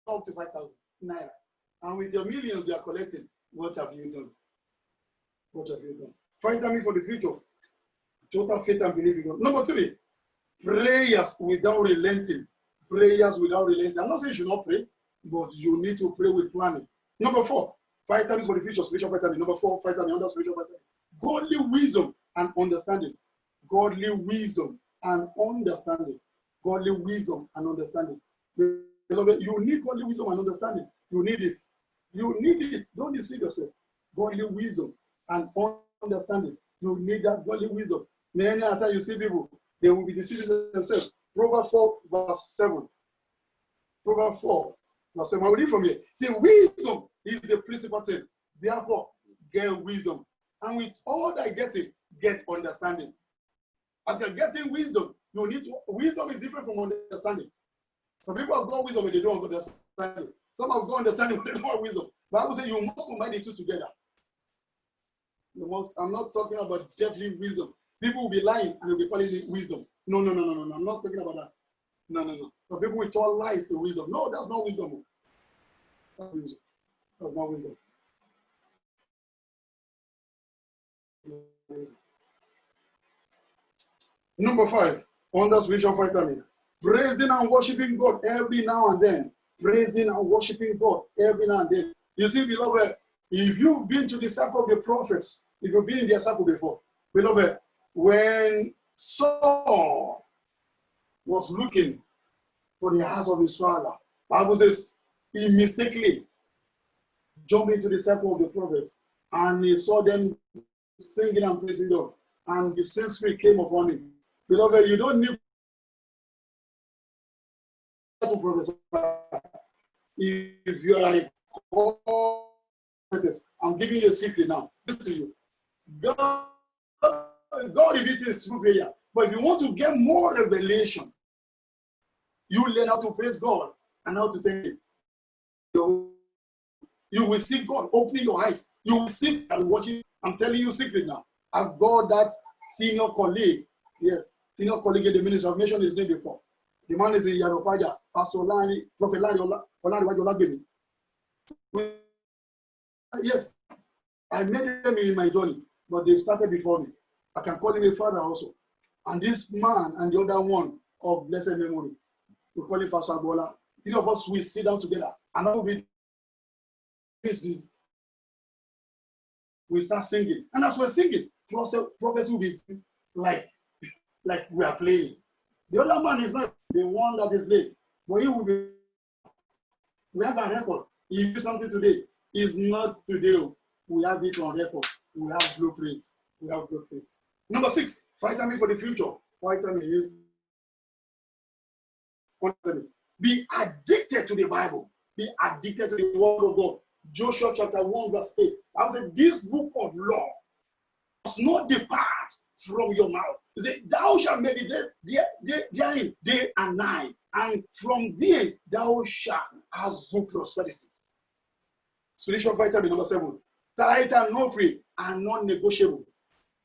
up to 5,000 naira. And with your millions you are collecting, what have you done? What have you done? Vitamin for the future. Total faith and belief in God. Number 3, prayers without relenting. Prayers without relenting. I'm not saying you should not pray, but you need to pray with planning. Number 4, vitamins for the future, spiritual vitamin. Number 4, vitamin under spiritual vitamin. Godly wisdom and understanding. Godly wisdom and understanding. Godly wisdom and understanding. Beloved, you need godly wisdom and understanding. You need it. You need it. Don't deceive yourself. Godly wisdom and understanding. You need that godly wisdom. Many times you see people, they will be deceiving themselves. Proverbs 4, verse 7. Proverbs 4, verse 7. I will read from here. See, wisdom is the principal thing. Therefore, get wisdom. And with all that getting, get understanding. As you're getting wisdom, you need to. Wisdom is different from understanding. Some people have got wisdom, but they don't understand it. Some have got understanding, but they don't have wisdom. The Bible says you must combine the two together. You must. I'm not talking about deadly wisdom. People will be lying and will be calling it wisdom. No. I'm not talking about that. No. Some people will tell lies to wisdom. No, that's not wisdom. That's not wisdom. Number 5, under spiritual vitamin. Praising and worshiping God every now and then. Praising and worshiping God every now and then. You see, beloved, if you've been to the circle of the prophets, if you've been in their circle before, beloved, when Saul was looking for the house of his father, Bible says he mistakenly jumped into the circle of the prophets and he saw them singing and praising God, and the same spirit came upon him. Beloved, you don't need to prophesy. If you are a prophetess, I'm giving you a secret now. Listen to you. God reveals this through prayer. But if you want to get more revelation, you learn how to praise God and how to thank Him. You will see God opening your eyes. You will see and watching. I'm telling you a secret now. I've got that senior colleague. Yes, senior colleague in the ministry. I've mentioned his name before. The man is in Yaropaja, Pastor Lani, Prophet Lani Oladiwajo. Yes, I met them in my journey, but they've started before me. I can call him a father also. And this man and the other one of blessed memory, we call him Pastor Bola. 3 of us will sit down together and now we start singing. And as we're singing, prophecy will be like we are playing. The other man is not the one that is late, but he will be. We have a record. If you do something today, it's not today. We have it on record. We have blueprints. Number 6, vitamin for the future. Vitamin is be addicted to the Bible. Be addicted to the word of God. Joshua chapter 1 verse 8. I said, this book of law must not depart from your mouth. He said, thou shalt meditate therein day and night, and from thee thou shalt have good prosperity. Spiritual vitamin number 7. Tithe and offering are non-negotiable.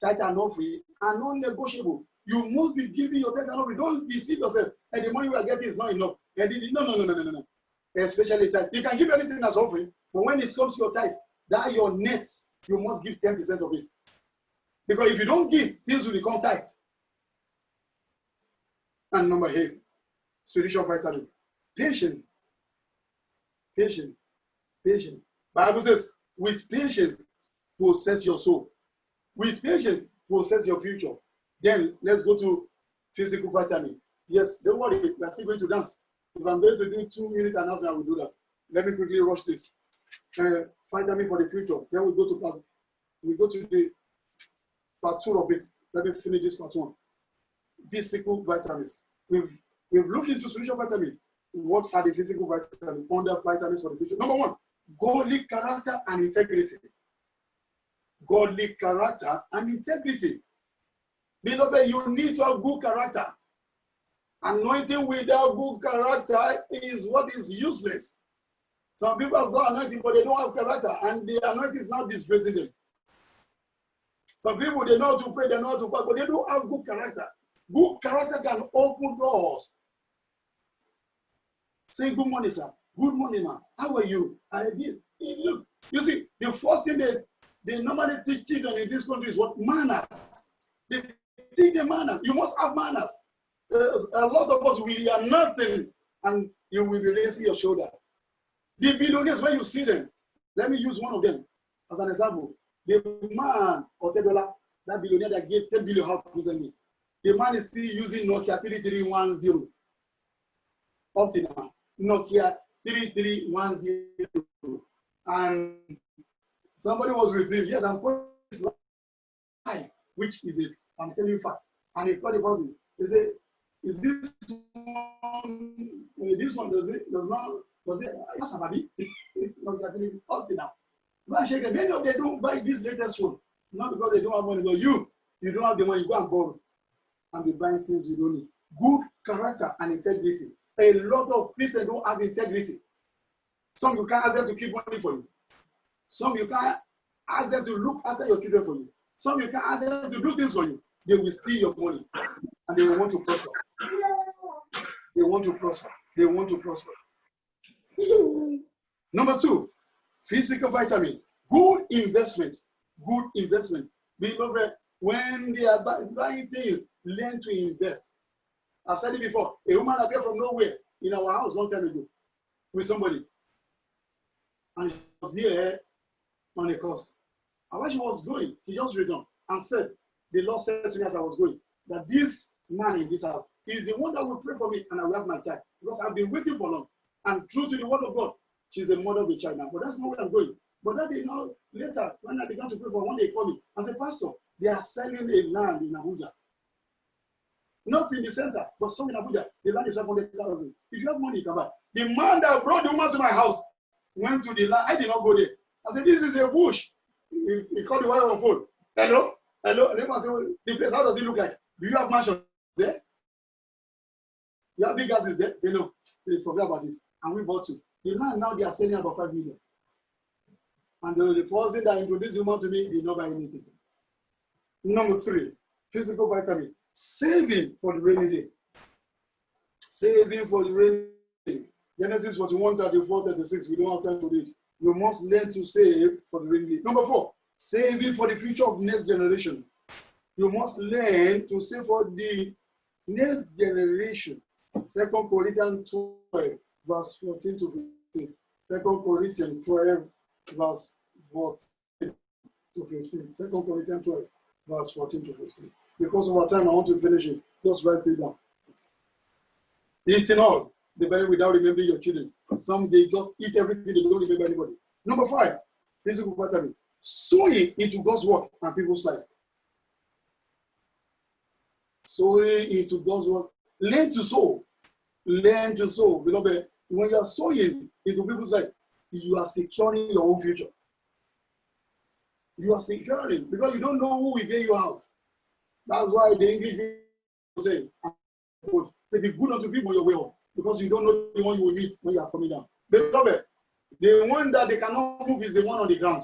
Tithe and offering are non-negotiable. You must be giving your tithe and offering. Don't deceive yourself. And the money you are getting is not enough. No. Especially tithe. You can give anything as offering, but when it comes to your tithe, that your nets, you must give 10% of it. Because if you don't give, things will become tight. And number 8, spiritual vitamin. Patience. Bible says, with patience, possess your soul. With patience, possess your future. Then let's go to physical vitamin. Yes, don't worry, we are still going to dance. If I'm going to do 2-minute announcement, I will do that. Let me quickly rush this. Vitamin for the future. Then we go to the part 2 of it. Let me finish this part 1. Physical vitamins. We've looked into spiritual vitamin. What are the physical vitamins? Under vitamins for the future. Number 1, godly character and integrity. Godly character and integrity. Beloved, you need to have good character. Anointing without good character is what is useless. Some people have got anointing, but they don't have character, and the anointing is not disgracing them. Some people, they know how to pray, they know how to fight, but they don't have good character. Good character can open doors. Say, good morning, sir. Good morning, man. How are you? I did. Look, you see, the first thing they normally teach children in this country is what? Manners. They teach them manners. You must have manners. A lot of us, we are nothing, and you will be raising your shoulder. The billionaires, when you see them, let me use one of them as an example. The man, Otedola, that billionaire that gave 10 billion out recently, the man is still using Nokia 3310. Up to now, Nokia 3310. And somebody was with him. Yes, I'm calling his life, which is it? I'm telling you fact. And he called the person. He said, is this one, does it, that's a baby. Up to now. But shake them. Many of them don't buy this latest phone. Not because they don't have money, but you don't have the money, you go and borrow and be buying things you don't need. Good character and integrity. A lot of Christians don't have integrity. Some you can't ask them to keep money for you. Some you can't ask them to look after your children for you. Some you can't ask them to do things for you. They will steal your money and they will want to prosper. They want to prosper. They want to prosper. Number 2, physical vitamin. Good investment. Good investment. Beloved, when they are buying things, learn to invest. I've said it before. A woman appeared from nowhere in our house long time ago with somebody. And she was here on a course. And when she was going, she just returned and said, the Lord said to me as I was going, that this man in this house is the one that will pray for me and I will have my child. Because I've been waiting for long. And true to the word of God, she's the mother of the child now. But that's not where I'm going. But that day now, later, when I began to pray for her, one day called me and said, Pastor, they are selling a land in Abuja. Not in the center, but somewhere in Abuja. The land is 500,000. If you have money, you can buy. The man that brought the woman to my house went to the land. I did not go there. I said, this is a bush. He called the wife on phone. Hello? Hello? And the man said, well, the place, how does it look like? Do you have mansion there? You have big houses there? Say no. Say, forget about this. And we bought 2. The man now, they are selling about 5 million. And the person that introduced the woman to me did not buy anything. Number 3, physical vitamin. Saving for the rainy day. Saving for the rainy day. Genesis 41, 34, 36. We don't have time to read. You must learn to save for the rainy day. Number 4, saving for the future of the next generation. You must learn to save for the next generation. 2 Corinthians 12, verse 14 to 15. 2 Corinthians 12, verse 14 to 15. 2 Corinthians 12, verse 14 to 15. Because of our time, I want to finish it. Just write it down. Eating all, the belly without remembering your children. Some they just eat everything, they don't remember anybody. Number 5, physical vitamin. Sowing into God's work and people's life. Sowing into God's work. Learn to sow. Learn to sow. Beloved, when you are sowing into people's life, you are securing your own future. You are securing because you don't know who will get you out. That's why the English people say, be good unto people your way up, because you don't know the one you will meet when you are coming down. Beloved, the one that they cannot move is the one on the ground.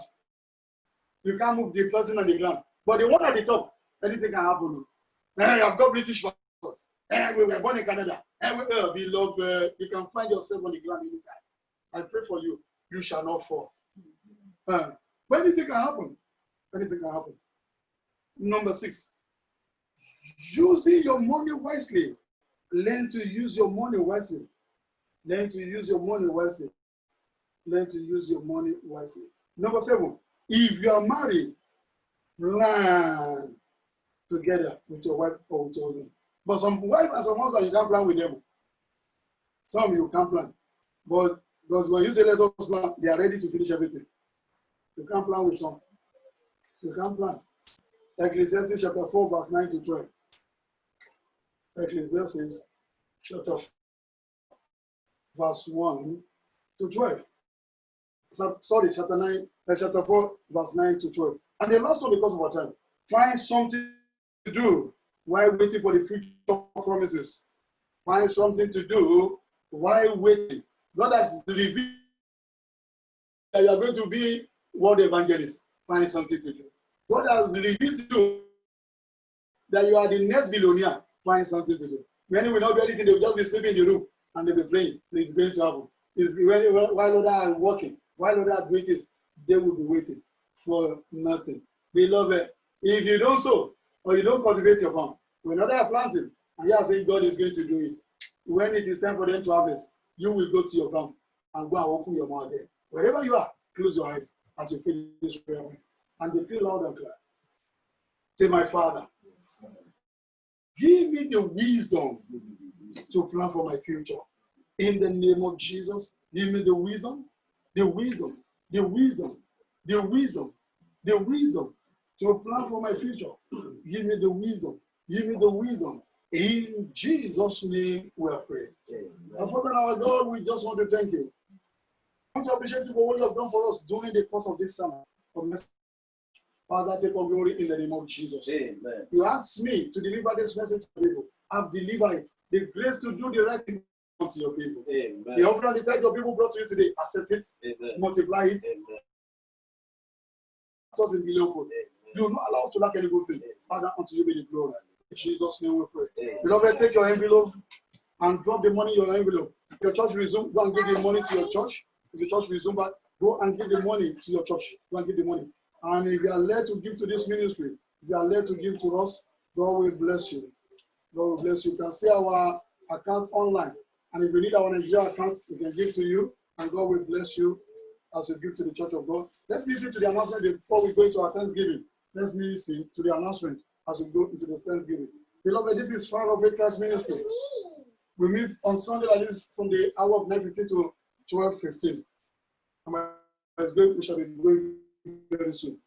You can't move the person on the ground. But the one at the top, anything can happen. I've got British passports. We were born in Canada. Beloved, you can find yourself on the ground anytime. I pray for you. You shall not fall. But anything can happen. Anything can happen. Number 6. Using your money wisely. Learn to use your money wisely. Learn to use your money wisely. Learn to use your money wisely. Number 7. If you are married, plan together with your wife or with your husband. But some wife and some husband, you can't plan with them. Some you can't plan. But because when you say let us plan, they are ready to finish everything. You can't plan with some. You can't plan. Ecclesiastes chapter 4, verse 9 to 12. Ecclesiastes chapter 4, verse 1 to 12. Sorry, chapter 4, verse 9 to 12. And the last one, because of our time, find something to do while waiting for the future promises. Find something to do while waiting. God has revealed that you are going to be world evangelist. Find something to do. God has revealed to you that you are the next billionaire. Find something to do. Many will not do anything, they will just be sleeping in the room and they'll be praying. So it's going to happen. While others are working, while others are doing this, they will be waiting for nothing. Beloved, if you don't sow or you don't cultivate your farm, when others are planting and you are saying God is going to do it, when it is time for them to harvest, you will go to your farm and go and open your mouth there. Wherever you are, close your eyes as you finish this prayer. And they feel loud and clear. Say, my Father, give me the wisdom to plan for my future. In the name of Jesus, give me the wisdom the wisdom, the wisdom, the wisdom to plan for my future. Give me the wisdom. Give me the wisdom. In Jesus' name we are praying. And Father, our God, we just want to thank you. I want to appreciate you for what you have done for us during the course of this summer. Father, take all glory in the name of Jesus. Amen. You asked me to deliver this message to people. I've delivered it. The grace to do the right thing to your people. Amen. The offering and the tithe your people brought to you today, accept it, Amen. multiply it, Amen. just in million fold. You will not allow us to lack any good thing. Father, unto you be the glory. In Jesus' name we pray. Amen. Beloved, take your envelope and drop the money in your envelope. If your church resume, go and give the money to your church. If the church resume back, go and give the money to your church. Go and give the money. And if you are led to give to this ministry, if you are led to give to us, God will bless you. God will bless you. You can see our account online. And if you need our Nigeria account, we can give to you. And God will bless you as you give to the church of God. Let's listen to the announcement before we go into our Thanksgiving. Let's listen to the announcement as we go into the Thanksgiving. Beloved, this is Father of Faith Christ Ministry. We meet on Sunday like this from the hour of 9:15 to 12:15. And by His grace, we shall be going very soon.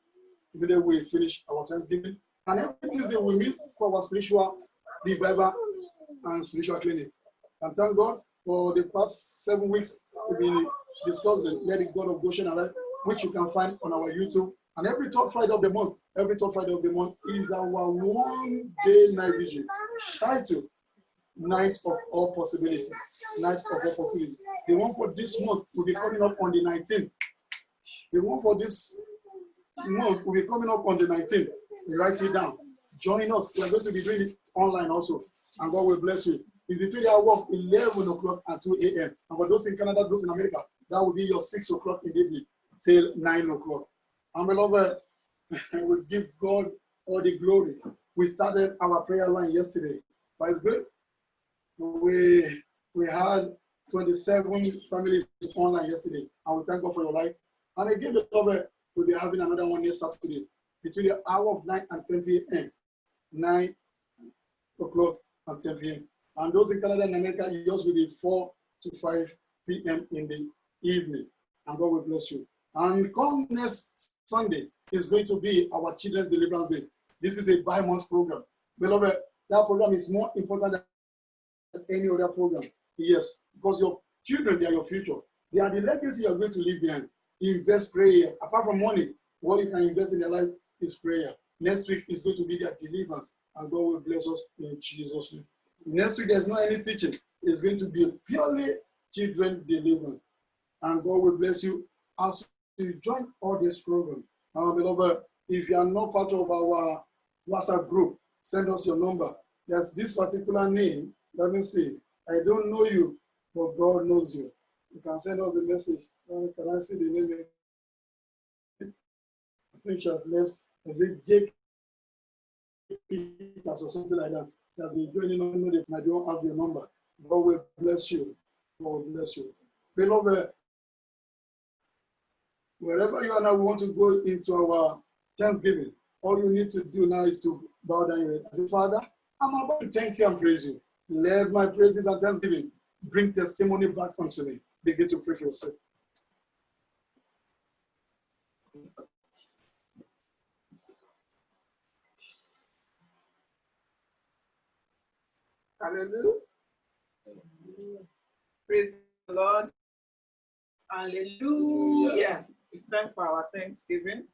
Immediately we finish our Thanksgiving. And every Tuesday we meet for our spiritual revival and spiritual clinic. And thank God for the past 7 weeks we've been discussing Let the God of Goshen Alive, which you can find on our YouTube. And every third Friday of the month is our one-day night vigil titled Night of All Possibilities. Night of All Possibilities. The one for this month will be coming up on the 19th. The one for this month will be coming up on the 19th. Write it down. Join us. We are going to be doing it online also. And God will bless you. It's between the hour of 11 o'clock and 2 a.m. And for those in Canada, those in America, that will be your 6 o'clock in the evening till 9 o'clock. And beloved, we give God all the glory. We started our prayer line yesterday. By His grace, we had 27 families online yesterday. And we thank God for your life. And again, beloved, we'll be having another one next Saturday between the hour of 9 and 10 p.m. 9 o'clock and 10 p.m. And those in Canada and America, yours will be 4 to 5 p.m. in the evening. And God will bless you. And come next Sunday is going to be our Children's Deliverance Day. This is a bi-month program. Beloved, that program is more important than any other program. Yes, because your children, they are your future. They are the legacy you are going to leave behind. Invest prayer. Apart from money, what you can invest in their life is prayer. Next week is going to be their deliverance. And God will bless us in Jesus' name. Next week, there's no any teaching. It's going to be purely children deliverance. And God will bless you as you join all this program. Beloved, if you are not part of our WhatsApp group, send us your number. There's this particular name. Let me see. I don't know you, but God knows you. You can send us a message. Can I see the name? I think she has left. Is it Jake Peters or something like that? She has been joining on. I don't have your number. God will bless you. God will bless you. Beloved, wherever you are now, we want to go into our Thanksgiving. All you need to do now is to bow down your head and say, Father, I'm about to thank you and praise you. Let my praises and thanksgiving bring testimony back unto me. Begin to pray for yourself. Hallelujah. Praise the Lord. Hallelujah. It's time for our Thanksgiving.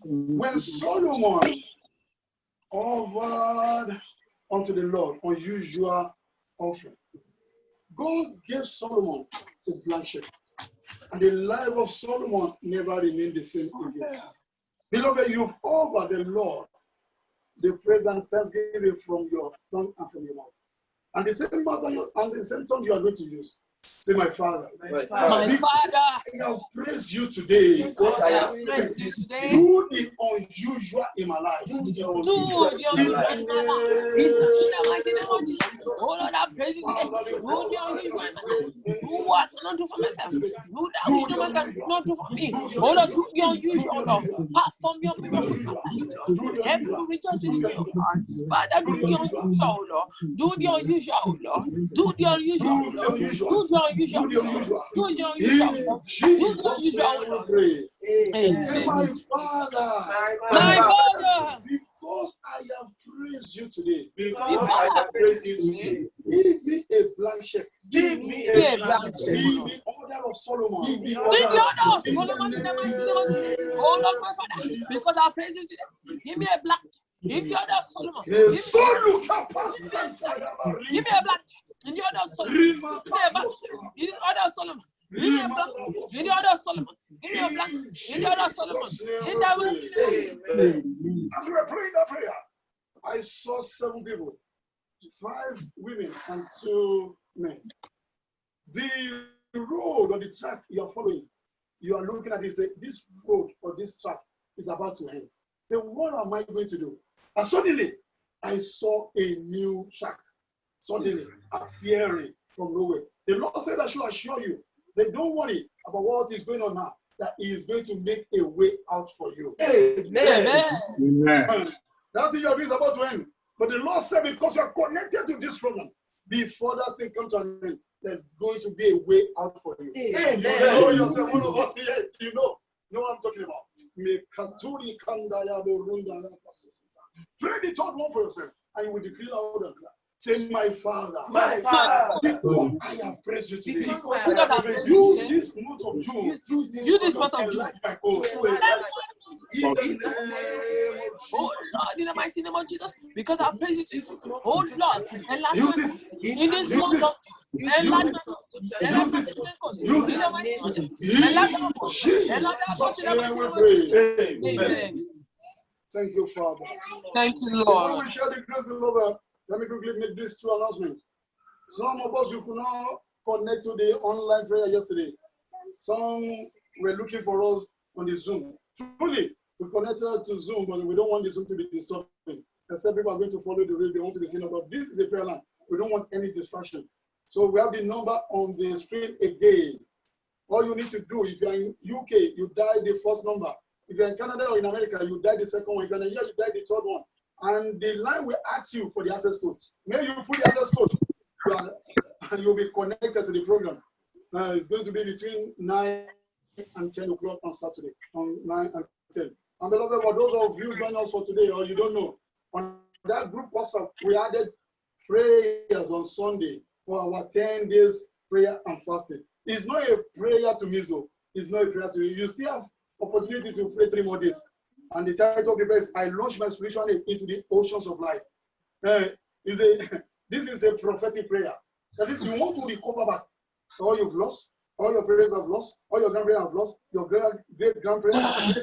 When Solomon offered unto the Lord unusual offering, God gave Solomon a blank check, and the life of Solomon never remained the same again. Beloved, you've offered the Lord the praise and thanksgiving from your tongue and from your mouth, and the same mouth and the same tongue you are going to use. Say, my Father. My Father. I have praised you today. Because I have praised you today. Do the unusual in my life. Do the unusual in my life. In the mighty name of Jesus. Oh Lord, I praise you today. Do the unusual in my life. Do what I not do for myself. Do that which no man can not do for me. Oh Lord, do the unusual, Lord. Perform your miracle in my life. Every rejoice in me, oh God. Father, do the unusual, Lord. Do the unusual, Lord. Do the unusual, Lord. Do the unusual, Lord. Do the unusual. Jesus' name we pray. Say, my Father. My Father. Because I have praised you today. Because I have praised you today. Give me a blank check. Give me a blank check. Give me order of Solomon. Give me order of Solomon in the mighty name of Jesus. Oh Lord, my Father. Because I praise you today. Give me a blank check. Give me order of Solomon. Give me a blank check. In the order of Solomon. Give me a blank check. In the order of Solomon. Give me a blank. In the order of Solomon. Give me a blank. In the order of Solomon. In the mighty name of Jesus. As we were praying that prayer, I saw 7 people, 5 women and 2 men. The road or the track you are following, you are looking at this road or this track is about to end. Then what am I going to do? And suddenly, I saw a new track suddenly appearing from nowhere. The Lord said, I should assure you that don't worry about what is going on now, that He is going to make a way out for you. Amen. Amen. That thing you are doing is about to end. But the Lord said, because you are connected to this program, before that thing comes to an end, there's going to be a way out for you. Amen. You know yourself, one of us here, you know what I'm talking about. Pray the third one for yourself, and you will decree loud and clear. Say, my Father. My Father. Because I have praised you today. Because I have praised Use you this month of June. Use this month of June. Like my goal. Oh Lord, in the mighty name of Jesus, because I praise you today. Oh Lord, enlarge in this month of enlarge Amen. Thank you, Father. Thank you, Before Lord. we share the grace, beloved, let me quickly make these 2 announcements. Some of us, we could not connect to the online prayer yesterday. Some were looking for us on the Zoom. Truly, we connected to Zoom, but we don't want the Zoom to be disturbing. Except people are going to follow the way they want to be seen. But this is a prayer line. We don't want any distraction. So we have the number on the screen again. All you need to do, if you're in UK, you dial the first number. If you're in Canada or in America, you dial the second one. If you're in Nigeria, you dial the third one. And the line will ask you for the access code. May you put the access code, and you'll be connected to the program. It's going to be between 9 and 10 o'clock on Saturday, on 9 and 10. And beloved, for those of you joining us for today, or you don't know, on that group WhatsApp, we added prayers on Sunday for our 10 days prayer and fasting. It's not a prayer to Mizo. It's not a prayer to you. You still have opportunity to pray 3 more days. And the title of the prayer is, I launch my spiritual life into the oceans of life. This is a prophetic prayer. That is, you want to recover back all you've lost, all your parents have lost, all your grandparents have lost, your great-grandparents,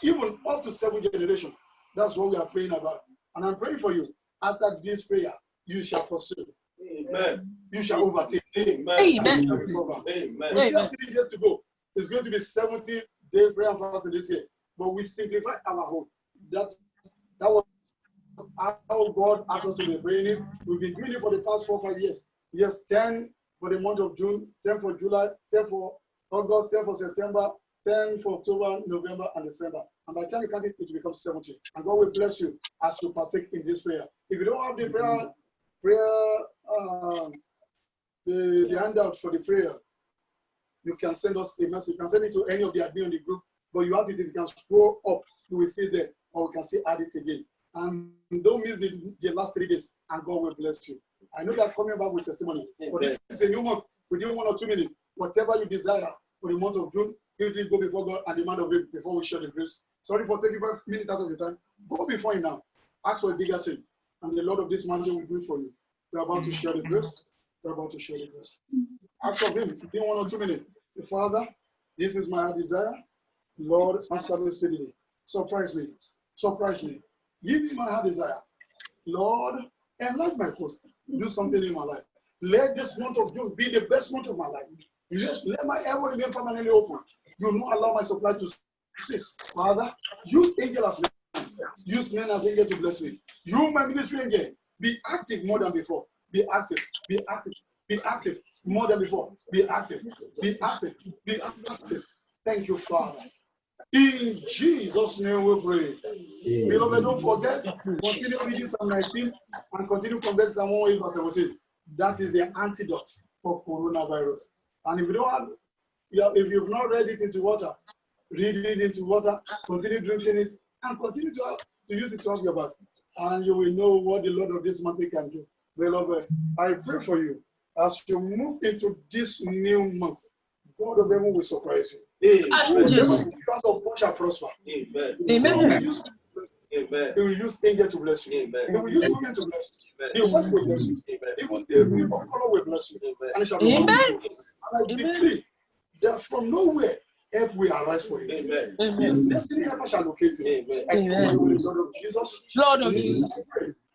even up to 7 generations. That's what we are praying about. And I'm praying for you. After this prayer, you shall pursue. Amen. You shall overtake. Amen. Amen. Amen. We still have 3 days to go. It's going to be 70 days prayer and fasting this year. But we simplify our hope. That was how God asked us to be praying it. We've been doing it for the past 4 or 5 years. Yes, 10 for the month of June, 10 for July, 10 for August, 10 for September, 10 for October, November, and December. And by the time you count it, it becomes 70. And God will bless you as you partake in this prayer. If you don't have the the handout for the prayer, you can send us a message. You can send it to any of the admin on the group. But you have it, if you can scroll up, you will see there, or we can still add it again. And don't miss the last 3 days, and God will bless you. I know that coming back with testimony, but this is a new month. Within 1 or 2 minutes, whatever you desire for the month of June, please go before God and demand of Him before we share the grace. Sorry for taking 5 minutes out of your time. Go before Him now. Ask for a bigger thing, and the Lord of this mountain will do it for you. We're about to share the grace. We're about to share the grace. Ask of Him within 1 or 2 minutes. Say, Father, this is my desire. Lord, answer me speedily. Surprise me. Surprise me. Give me my heart desire. Lord, enlarge my coast. Do something in my life. Let this month of June be the best month of my life. Let my heaven remain permanently open. Do not allow my supply to cease. Father, use angel as men. Use men as angel to bless me. You, my ministry angel, be active more than before. Be active. Be active. Be active more than before. Be active. Be active. Be active. Thank you, Father. In Jesus' name we pray. Beloved, don't forget, continue reading Psalm 19 and continue converting Psalm 1 verse 17. That is the antidote for coronavirus. And if you don't have, if you've not read it into water, read it into water, continue drinking it, and continue to use it to have your back. And you will know what the Lord of this mountain can do. Beloved, I pray for you as you move into this new month. God of heaven will surprise you. Amen. Because of what shall prosper. Amen. Amen. He will use angel to bless you. Amen. He will use women to bless you. The world will bless you. Even the people of color will bless you. And it shall be Amen. And I decree that from nowhere help will arise for you. Amen. His destiny helper shall locate you. Amen. And with the blood of Jesus. Lord of Jesus.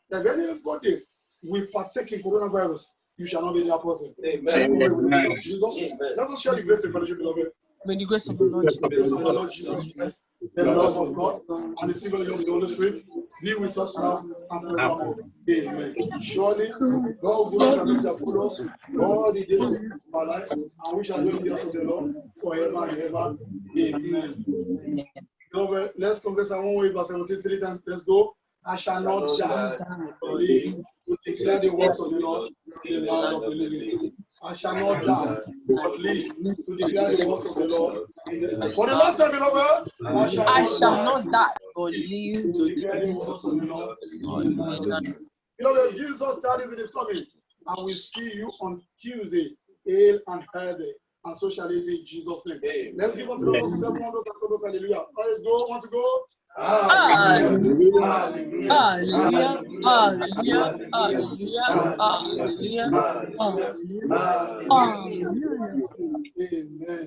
That if anybody will partake in coronavirus, you shall not be that person. Amen. With the blood of Jesus. Let us share the grace and fellowship, beloved. May the grace of the Lord Jesus Christ, the love of God, and the civil of the Holy Spirit be with us now and forevermore. Amen. Surely, God will and mercy follow us all the days of our life, and we shall dwell in the house of the Lord forever and ever. Amen. Beloved, let's confess our own way, verse 17, 3 times. Let's go. I shall not die, but live to declare the works of the Lord in the land of the living. I shall not die, but live to declare the works of the Lord. For the last time, beloved, I shall not die, but live to declare the works of the Lord. Beloved, Jesus studies in His coming, and we see you on Tuesday, hail and healthy, and so shall it be in Jesus' name. Let's give unto the Lord 7 wonders and todos. Hallelujah. Let's go. Want to go? Hallelujah. Hallelujah. Hallelujah. Hallelujah. Hallelujah. Hallelujah. Hallelujah. Amen.